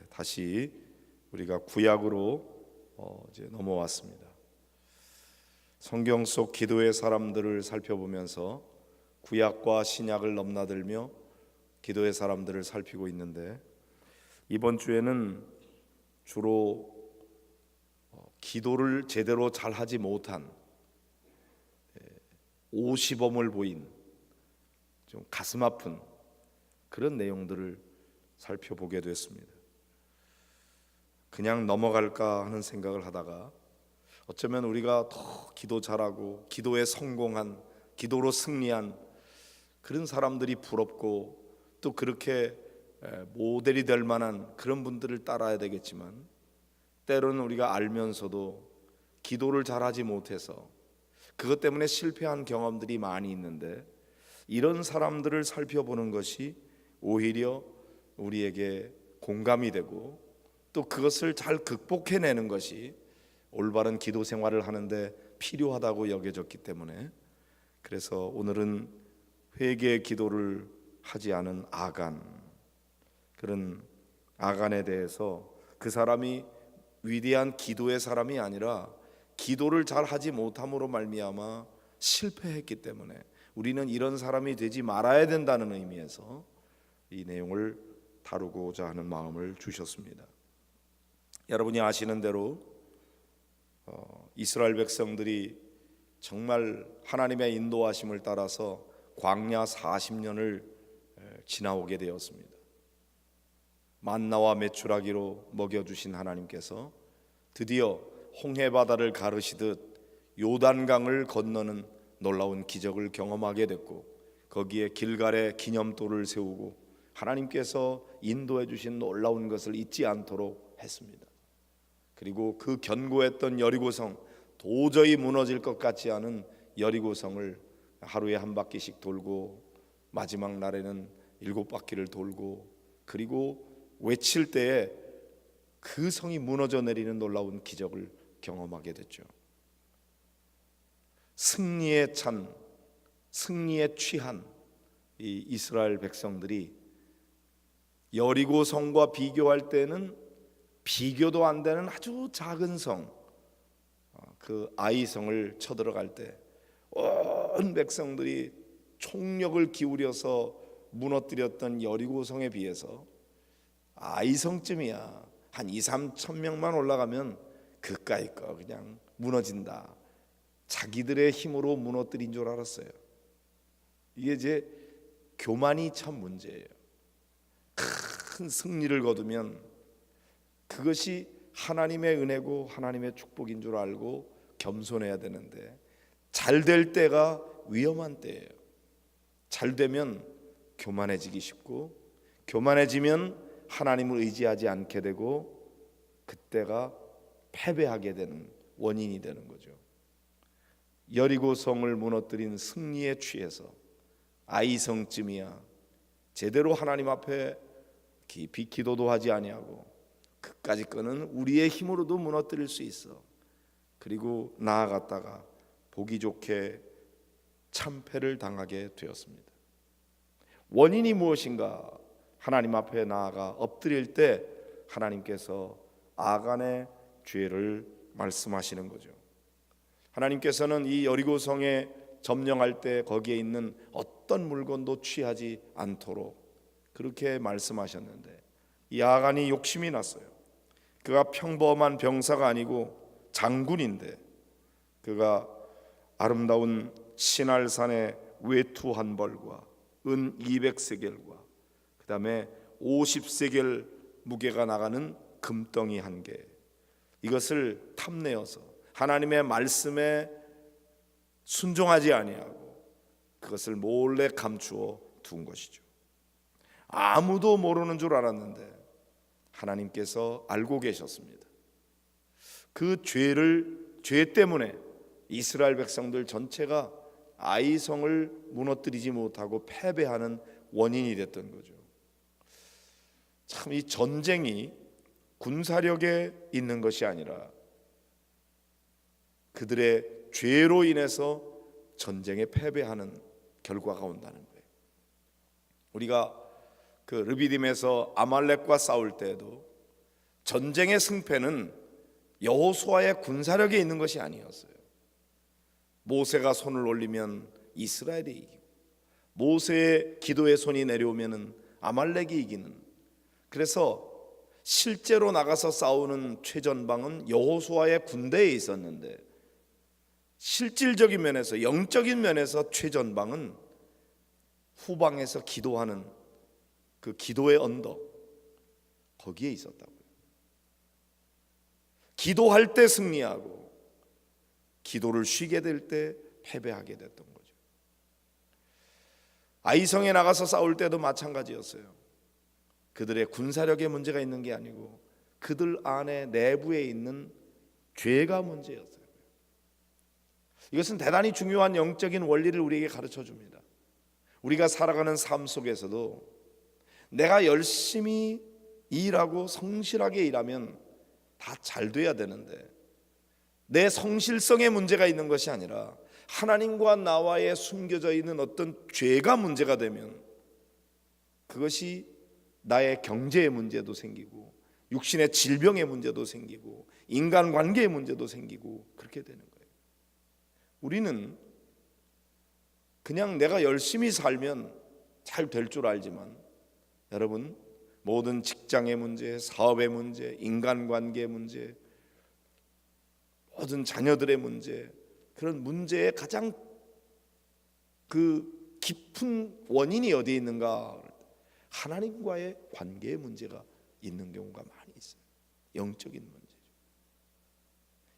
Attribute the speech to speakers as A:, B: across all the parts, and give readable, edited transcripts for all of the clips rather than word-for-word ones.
A: 다시 우리가 구약으로 이제 넘어왔습니다. 성경 속 기도의 사람들을 살펴보면서 구약과 신약을 넘나들며 기도의 사람들을 살피고 있는데, 이번 주에는 주로 기도를 제대로 잘하지 못한 오시범을 보인 좀 가슴 아픈 그런 내용들을 살펴보게 됐습니다. 그냥 넘어갈까 하는 생각을 하다가 어쩌면 우리가 더 기도 잘하고 기도에 성공한, 기도로 승리한 그런 사람들이 부럽고 또 그렇게 모델이 될 만한 그런 분들을 따라야 되겠지만, 때로는 우리가 알면서도 기도를 잘하지 못해서 그것 때문에 실패한 경험들이 많이 있는데, 이런 사람들을 살펴보는 것이 오히려 우리에게 공감이 되고 또 그것을 잘 극복해내는 것이 올바른 기도 생활을 하는데 필요하다고 여겨졌기 때문에, 그래서 오늘은 회개의 기도를 하지 않은 아간, 그런 아간에 대해서, 그 사람이 위대한 기도의 사람이 아니라 기도를 잘 하지 못함으로 말미암아 실패했기 때문에 우리는 이런 사람이 되지 말아야 된다는 의미에서 이 내용을 다루고자 하는 마음을 주셨습니다. 여러분이 아시는 대로 이스라엘 백성들이 정말 하나님의 인도하심을 따라서 광야 40년을 지나오게 되었습니다. 만나와 메추라기로 먹여주신 하나님께서 드디어 홍해바다를 가르시듯 요단강을 건너는 놀라운 기적을 경험하게 됐고, 거기에 길갈에 기념돌을 세우고 하나님께서 인도해 주신 놀라운 것을 잊지 않도록 했습니다. 그리고 그 견고했던 여리고성, 도저히 무너질 것 같지 않은 여리고성을 하루에 한 바퀴씩 돌고 마지막 날에는 7바퀴를 돌고, 그리고 외칠 때에 그 성이 무너져 내리는 놀라운 기적을 경험하게 됐죠. 승리에 찬, 승리에 취한 이 이스라엘 백성들이 여리고성과 비교할 때는 비교도 안 되는 아주 작은 성, 그 아이성을 쳐들어갈 때 온 백성들이 총력을 기울여서 무너뜨렸던 여리고성에 비해서 아이성쯤이야 한 2-3천 명만 올라가면 그까이 거 그냥 무너진다, 자기들의 힘으로 무너뜨린 줄 알았어요. 이게 이제 교만이 참 문제예요. 큰 승리를 거두면 그것이 하나님의 은혜고 하나님의 축복인 줄 알고 겸손해야 되는데, 잘 될 때가 위험한 때예요. 잘 되면 교만해지기 쉽고, 교만해지면 하나님을 의지하지 않게 되고, 그때가 패배하게 되는 원인이 되는 거죠. 여리고성을 무너뜨린 승리에 취해서 아이성쯤이야 제대로 하나님 앞에 깊이 기도도 하지 아니하고 그까짓 거는 우리의 힘으로도 무너뜨릴 수 있어. 그리고 나아갔다가 보기 좋게 참패를 당하게 되었습니다. 원인이 무엇인가? 하나님 앞에 나아가 엎드릴 때 하나님께서 아간의 죄를 말씀하시는 거죠. 하나님께서는 이 여리고성에 점령할 때 거기에 있는 어떤 물건도 취하지 않도록 그렇게 말씀하셨는데, 이 아간이 욕심이 났어요. 그가 평범한 병사가 아니고 장군인데, 그가 아름다운 시날산의 외투 한 벌과 은 200세겔과 그 다음에 50세겔 무게가 나가는 금덩이 한 개, 이것을 탐내어서 하나님의 말씀에 순종하지 아니하고 그것을 몰래 감추어 둔 것이죠. 아무도 모르는 줄 알았는데 하나님께서 알고 계셨습니다. 그 죄 때문에 이스라엘 백성들 전체가 아이성을 무너뜨리지 못하고 패배하는 원인이 됐던 거죠. 참, 이 전쟁이 군사력에 있는 것이 아니라 그들의 죄로 인해서 전쟁에 패배하는 결과가 온다는 거예요. 우리가 그 르비딤에서 아말렉과 싸울 때에도 전쟁의 승패는 여호수아의 군사력에 있는 것이 아니었어요. 모세가 손을 올리면 이스라엘이 이기고, 모세의 기도의 손이 내려오면 아말렉이 이기는, 그래서 실제로 나가서 싸우는 최전방은 여호수아의 군대에 있었는데, 실질적인 면에서, 영적인 면에서 최전방은 후방에서 기도하는 그 기도의 언덕, 거기에 있었다고요. 기도할 때 승리하고 기도를 쉬게 될 때 패배하게 됐던 거죠. 아이성에 나가서 싸울 때도 마찬가지였어요. 그들의 군사력에 문제가 있는 게 아니고 그들 안에 내부에 있는 죄가 문제였어요. 이것은 대단히 중요한 영적인 원리를 우리에게 가르쳐 줍니다. 우리가 살아가는 삶 속에서도 내가 열심히 일하고 성실하게 일하면 다 잘 돼야 되는데, 내 성실성에 문제가 있는 것이 아니라 하나님과 나와의 숨겨져 있는 어떤 죄가 문제가 되면 그것이 나의 경제의 문제도 생기고, 육신의 질병의 문제도 생기고, 인간관계의 문제도 생기고, 그렇게 되는 거예요. 우리는 그냥 내가 열심히 살면 잘 될 줄 알지만, 여러분, 모든 직장의 문제, 사업의 문제, 인간관계의 문제, 모든 자녀들의 문제, 그런 문제의 가장 그 깊은 원인이 어디에 있는가? 하나님과의 관계의 문제가 있는 경우가 많이 있어요. 영적인 문제죠.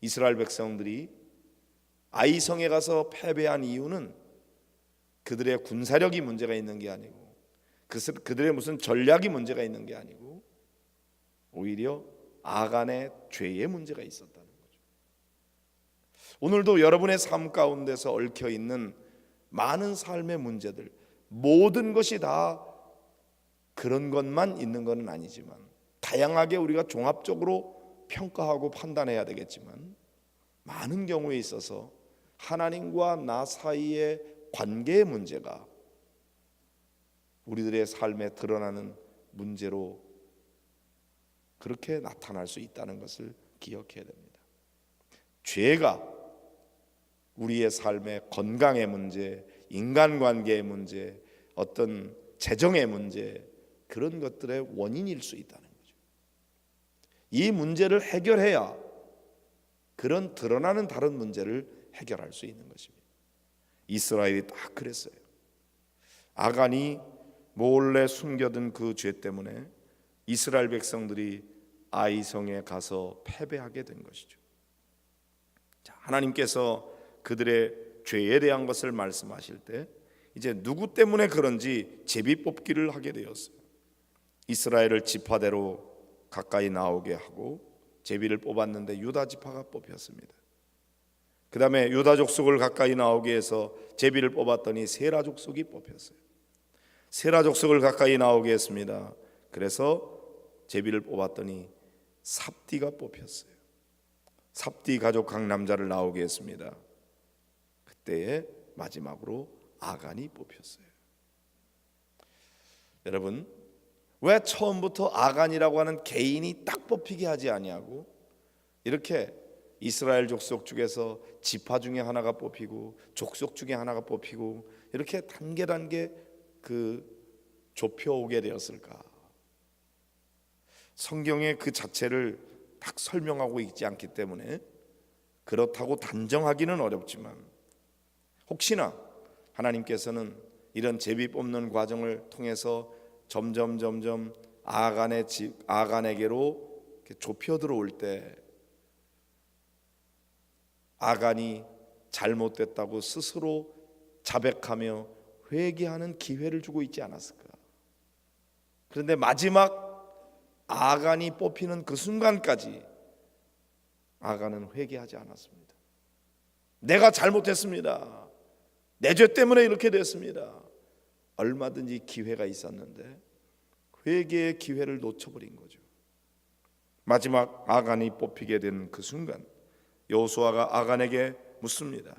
A: 이스라엘 백성들이 아이성에 가서 패배한 이유는 그들의 군사력이 문제가 있는 게 아니고, 그들의 무슨 전략이 문제가 있는 게 아니고, 오히려 아간의 죄의 문제가 있었다는 거죠. 오늘도 여러분의 삶 가운데서 얽혀 있는 많은 삶의 문제들, 모든 것이 다 그런 것만 있는 것은 아니지만, 다양하게 우리가 종합적으로 평가하고 판단해야 되겠지만, 많은 경우에 있어서 하나님과 나 사이의 관계의 문제가 우리들의 삶에 드러나는 문제로 그렇게 나타날 수 있다는 것을 기억해야 됩니다. 죄가 우리의 삶의 건강의 문제, 인간관계의 문제, 어떤 재정의 문제, 그런 것들의 원인일 수 있다는 거죠. 이 문제를 해결해야 그런 드러나는 다른 문제를 해결할 수 있는 것입니다. 이스라엘이 딱 그랬어요. 아간이 몰래 숨겨둔 그 죄 때문에 이스라엘 백성들이 아이성에 가서 패배하게 된 것이죠. 자, 하나님께서 그들의 죄에 대한 것을 말씀하실 때 이제 누구 때문에 그런지 제비 뽑기를 하게 되었어요. 이스라엘을 지파대로 가까이 나오게 하고 제비를 뽑았는데 유다 지파가 뽑혔습니다. 그 다음에 유다 족속을 가까이 나오게 해서 제비를 뽑았더니 세라 족속이 뽑혔어요. 세라 족속을 가까이 나오게 했습니다. 그래서 제비를 뽑았더니 삽디가 뽑혔어요. 삽디 가족 각 남자를 나오게 했습니다. 그때에 마지막으로 아간이 뽑혔어요. 여러분, 왜 처음부터 아간이라고 하는 개인이 딱 뽑히게 하지 아니하고 이렇게 이스라엘 족속 중에서 지파 중에 하나가 뽑히고 족속 중에 하나가 뽑히고 이렇게 단계 그 좁혀오게 되었을까? 성경의 그 자체를 딱 설명하고 있지 않기 때문에 그렇다고 단정하기는 어렵지만, 혹시나 하나님께서는 이런 제비 뽑는 과정을 통해서 점점 아간에게로 좁혀 들어올 때 아간이 잘못됐다고 스스로 자백하며 회개하는 기회를 주고 있지 않았을까? 그런데 마지막 아간이 뽑히는 그 순간까지 아간은 회개하지 않았습니다. 내가 잘못했습니다. 내 죄 때문에 이렇게 됐습니다. 얼마든지 기회가 있었는데 회개의 기회를 놓쳐버린 거죠. 마지막 아간이 뽑히게 된 그 순간 여호수아가 아간에게 묻습니다.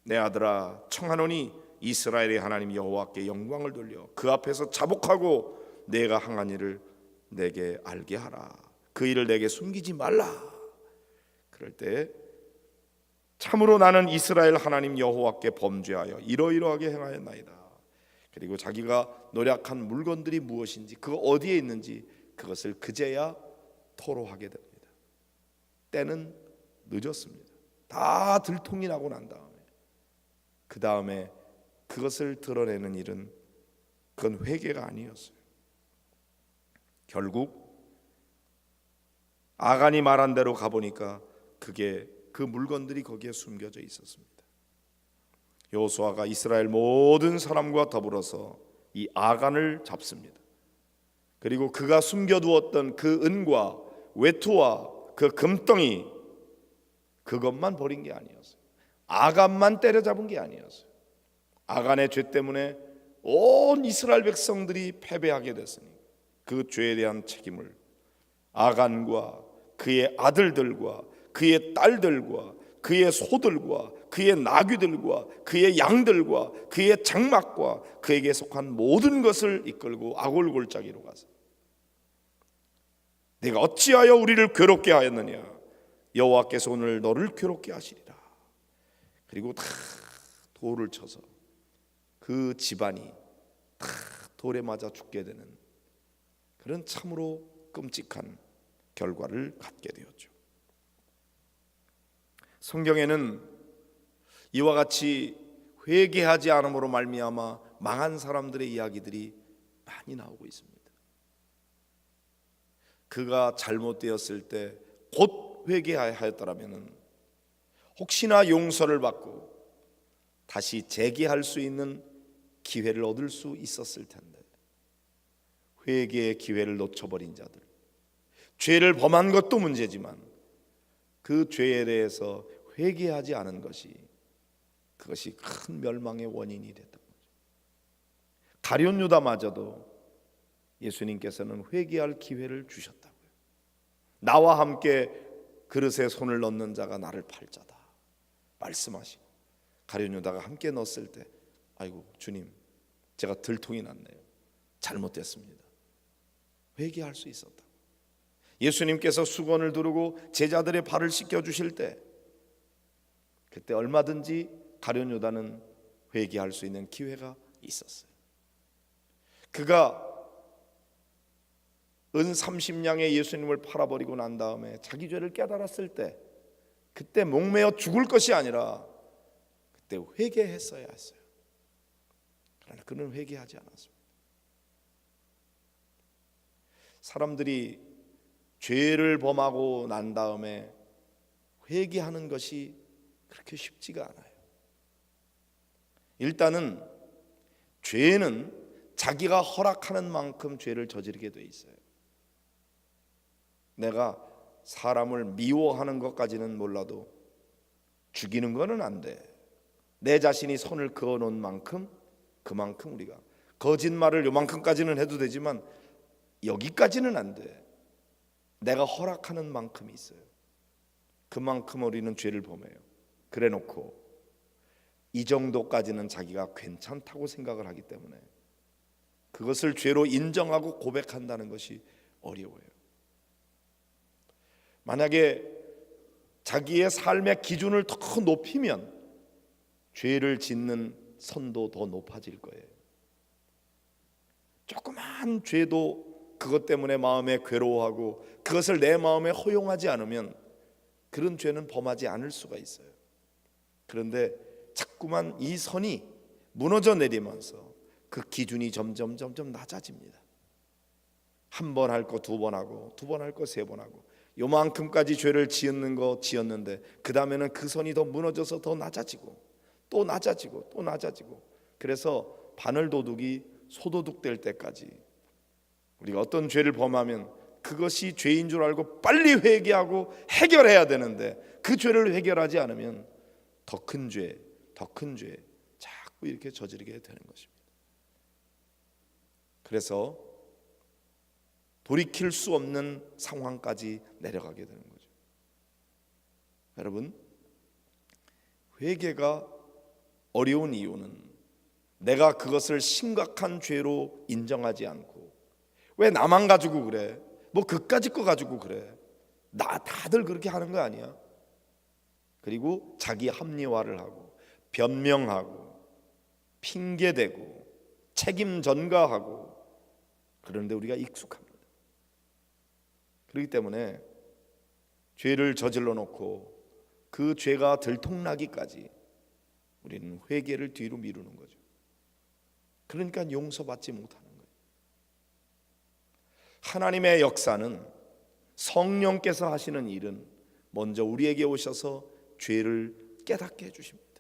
A: 내 아들아, 청하노니 이스라엘의 하나님 여호와께 영광을 돌려 그 앞에서 자복하고 내가 행한 일을 내게 알게 하라. 그 일을 내게 숨기지 말라. 그럴 때 참으로 나는 이스라엘 하나님 여호와께 범죄하여 이러이러하게 행하였나이다. 그리고 자기가 노력한 물건들이 무엇인지, 그거 어디에 있는지 그것을 그제야 토로하게 됩니다. 때는 늦었습니다. 다 들통이 나고 난 다음에, 그 다음에 그것을 드러내는 일은 그건 회개가 아니었어요. 결국 아간이 말한 대로 가보니까 그 물건들이 거기에 숨겨져 있었습니다. 여호수아가 이스라엘 모든 사람과 더불어서 이 아간을 잡습니다. 그리고 그가 숨겨두었던 그 은과 외투와 그 금덩이, 그것만 버린 게 아니었어요. 아간만 때려잡은 게 아니었어요. 아간의 죄 때문에 온 이스라엘 백성들이 패배하게 됐으니 그 죄에 대한 책임을 아간과 그의 아들들과 그의 딸들과 그의 소들과 그의 나귀들과 그의 양들과 그의 장막과 그에게 속한 모든 것을 이끌고 아골골짜기로 가서 내가 어찌하여 우리를 괴롭게 하였느냐, 여호와께서 오늘 너를 괴롭게 하시리라. 그리고 다 돌을 쳐서 그 집안이 다 돌에 맞아 죽게 되는 그런 참으로 끔찍한 결과를 갖게 되었죠. 성경에는 이와 같이 회개하지 않음으로 말미암아 망한 사람들의 이야기들이 많이 나오고 있습니다. 그가 잘못되었을 때 곧 회개하였더라면 혹시나 용서를 받고 다시 재개할 수 있는 기회를 얻을 수 있었을 텐데, 회개의 기회를 놓쳐버린 자들, 죄를 범한 것도 문제지만 그 죄에 대해서 회개하지 않은 것이, 그것이 큰 멸망의 원인이 됐던 거죠. 가룟 유다마저도 예수님께서는 회개할 기회를 주셨다고요. 나와 함께 그릇에 손을 넣는 자가 나를 팔 자다 말씀하시고, 가룟 유다가 함께 넣었을 때 아이고 주님, 제가 들통이 났네요, 잘못됐습니다, 회개할 수 있었다. 예수님께서 수건을 두르고 제자들의 발을 씻겨 주실 때, 그때 얼마든지 가룟 유다는 회개할 수 있는 기회가 있었어요. 그가 은 30냥에 예수님을 팔아버리고 난 다음에 자기 죄를 깨달았을 때, 그때 목매어 죽을 것이 아니라 그때 회개했어야 했어요. 그러나 그는 회개하지 않았습니다. 사람들이 죄를 범하고 난 다음에 회개하는 것이 그렇게 쉽지가 않아요. 일단은 죄는 자기가 허락하는 만큼 죄를 저지르게 돼 있어요. 내가 사람을 미워하는 것까지는 몰라도 죽이는 거는 안 돼. 내 자신이 선을 그어놓은 만큼 그만큼 우리가 거짓말을 요만큼까지는 해도 되지만 여기까지는 안 돼. 내가 허락하는 만큼이 있어요. 그만큼 우리는 죄를 범해요. 그래 놓고 이 정도까지는 자기가 괜찮다고 생각을 하기 때문에 그것을 죄로 인정하고 고백한다는 것이 어려워요. 만약에 자기의 삶의 기준을 더 높이면 죄를 짓는 선도 더 높아질 거예요. 조그만 죄도 그것 때문에 마음에 괴로워하고 그것을 내 마음에 허용하지 않으면 그런 죄는 범하지 않을 수가 있어요. 그런데 자꾸만 이 선이 무너져 내리면서 그 기준이 점점 낮아집니다. 한 번 할 거 두 번 하고, 두 번 할 거 세 번 하고, 요만큼까지 죄를 지었는데 그 다음에는 그 선이 더 무너져서 더 낮아지고 또 낮아지고 또 낮아지고, 그래서 바늘도둑이 소도둑 될 때까지 우리가 어떤 죄를 범하면 그것이 죄인 줄 알고 빨리 회개하고 해결해야 되는데 그 죄를 해결하지 않으면 더 큰 죄 자꾸 이렇게 저지르게 되는 것입니다. 그래서 돌이킬 수 없는 상황까지 내려가게 되는 거죠. 여러분, 회개가 어려운 이유는 내가 그것을 심각한 죄로 인정하지 않고, 왜 나만 가지고 그래? 뭐 그까짓 거 가지고 그래? 다들 그렇게 하는 거 아니야? 그리고 자기 합리화를 하고 변명하고 핑계대고 책임 전가하고, 그런데 우리가 익숙합니다. 그렇기 때문에 죄를 저질러 놓고 그 죄가 들통나기까지 우리는 회개를 뒤로 미루는 거죠. 그러니까 용서받지 못하는 거예요. 하나님의 역사는, 성령께서 하시는 일은 먼저 우리에게 오셔서 죄를 깨닫게 해주십니다.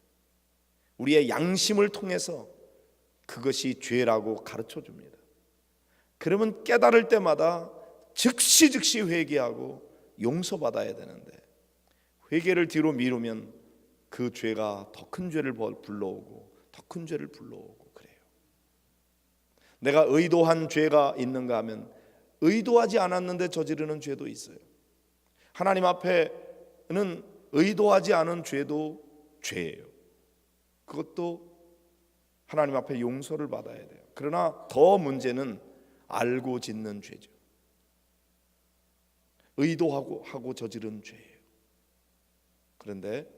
A: 우리의 양심을 통해서 그것이 죄라고 가르쳐 줍니다. 그러면 깨달을 때마다 즉시 회개하고 용서받아야 되는데, 회개를 뒤로 미루면 그 죄가 더 큰 죄를 불러오고 더 큰 죄를 불러오고 그래요. 내가 의도한 죄가 있는가 하면 의도하지 않았는데 저지르는 죄도 있어요. 하나님 앞에는 의도하지 않은 죄도 죄예요. 그것도 하나님 앞에 용서를 받아야 돼요. 그러나 더 문제는 알고 짓는 죄죠. 의도하고 저지른 죄예요. 그런데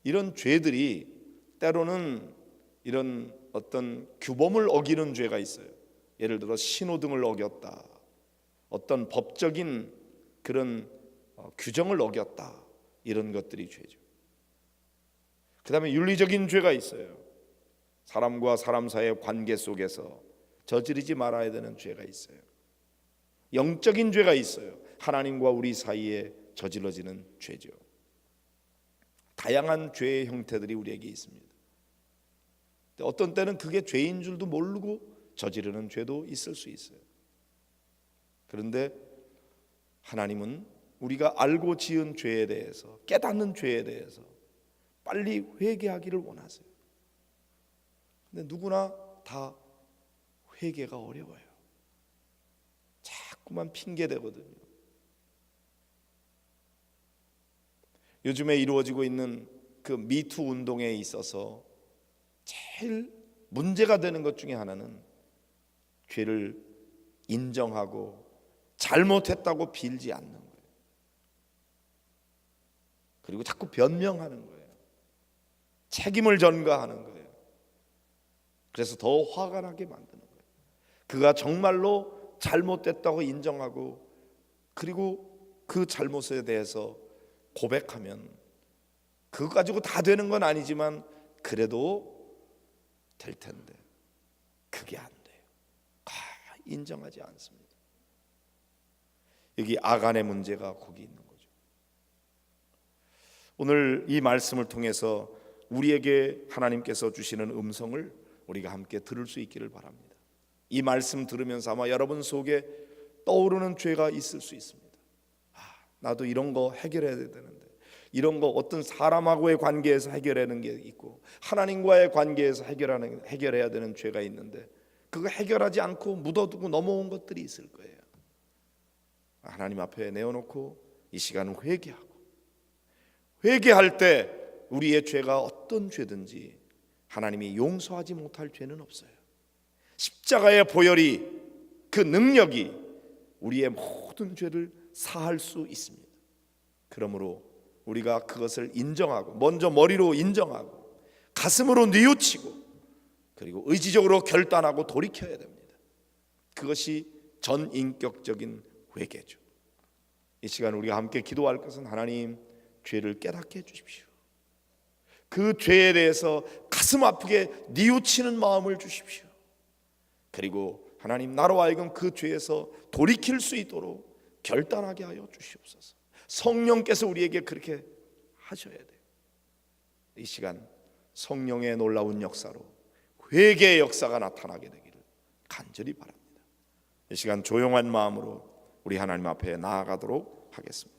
A: 이런 죄들이 때로는 이런 어떤 규범을 어기는 죄가 있어요. 예를 들어 신호등을 어겼다, 어떤 법적인 그런 규정을 어겼다, 이런 것들이 죄죠. 그 다음에 윤리적인 죄가 있어요. 사람과 사람 사이의 관계 속에서 저지르지 말아야 되는 죄가 있어요. 영적인 죄가 있어요. 하나님과 우리 사이에 저질러지는 죄죠. 다양한 죄의 형태들이 우리에게 있습니다. 어떤 때는 그게 죄인 줄도 모르고 저지르는 죄도 있을 수 있어요. 그런데 하나님은 우리가 알고 지은 죄에 대해서, 깨닫는 죄에 대해서 빨리 회개하기를 원하세요. 근데 누구나 다 회개가 어려워요. 자꾸만 핑계대거든요. 요즘에 이루어지고 있는 그 미투 운동에 있어서 제일 문제가 되는 것 중에 하나는 죄를 인정하고 잘못했다고 빌지 않는 거예요. 그리고 자꾸 변명하는 거예요. 책임을 전가하는 거예요. 그래서 더 화가 나게 만드는 거예요. 그가 정말로 잘못됐다고 인정하고, 그리고 그 잘못에 대해서 고백하면 그거 가지고 다 되는 건 아니지만 그래도 될 텐데 그게 안 돼요. 인정하지 않습니다. 여기 아간의 문제가 거기 있는 거죠. 오늘 이 말씀을 통해서 우리에게 하나님께서 주시는 음성을 우리가 함께 들을 수 있기를 바랍니다. 이 말씀 들으면서 아마 여러분 속에 떠오르는 죄가 있을 수 있습니다. 나도 이런 거 해결해야 되는데, 이런 거 어떤 사람하고의 관계에서 해결하는 게 있고 하나님과의 관계에서 해결해야 되는 죄가 있는데 그거 해결하지 않고 묻어두고 넘어온 것들이 있을 거예요. 하나님 앞에 내어놓고 이 시간은 회개할 때 우리의 죄가 어떤 죄든지 하나님이 용서하지 못할 죄는 없어요. 십자가의 보혈이, 그 능력이 우리의 모든 죄를 사할 수 있습니다. 그러므로 우리가 그것을 인정하고, 먼저 머리로 인정하고 가슴으로 뉘우치고 그리고 의지적으로 결단하고 돌이켜야 됩니다. 그것이 전인격적인 회개죠. 이 시간 우리가 함께 기도할 것은, 하나님, 죄를 깨닫게 해주십시오. 그 죄에 대해서 가슴 아프게 뉘우치는 마음을 주십시오. 그리고 하나님, 나로 하여금 그 죄에서 돌이킬 수 있도록 결단하게 하여 주시옵소서. 성령께서 우리에게 그렇게 하셔야 돼요. 이 시간 성령의 놀라운 역사로 회개의 역사가 나타나게 되기를 간절히 바랍니다. 이 시간 조용한 마음으로 우리 하나님 앞에 나아가도록 하겠습니다.